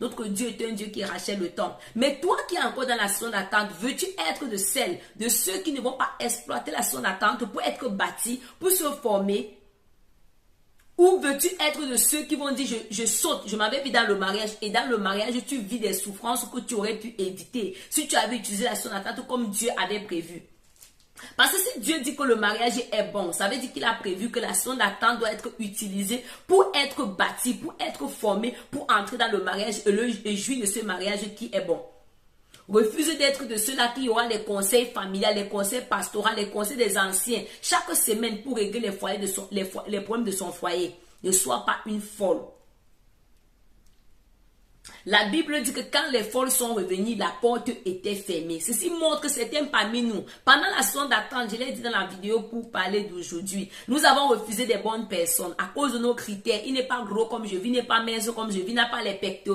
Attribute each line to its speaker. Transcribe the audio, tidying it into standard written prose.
Speaker 1: Notre Dieu est un Dieu qui rachète le temps. Mais toi qui es encore dans la saison d'attente, veux-tu être de ceux qui ne vont pas exploiter la saison d'attente pour être bâtis, pour se former? Ou veux-tu être de ceux qui vont dire, je saute, je m'avais vu dans le mariage, et dans le mariage, tu vis des souffrances que tu aurais pu éviter si tu avais utilisé la saison d'attente comme Dieu avait prévu. Parce que si Dieu dit que le mariage est bon, ça veut dire qu'il a prévu que la saison d'attente doit être utilisée pour être bâti, pour être formé, pour entrer dans le mariage et jouir de ce mariage qui est bon. Refuse d'être de ceux-là qui auront les conseils familiaux, les conseils pastoraux, les conseils des anciens chaque semaine pour régler les problèmes de son foyer. Ne sois pas une folle. La Bible dit que quand les folles sont revenues, la porte était fermée. Ceci montre que certains parmi nous, pendant la saison d'attente, je l'ai dit dans la vidéo pour parler d'aujourd'hui, nous avons refusé des bonnes personnes à cause de nos critères. Il n'est pas gros comme je vis, il n'est pas mince comme je vis, il n'a pas les pectoraux.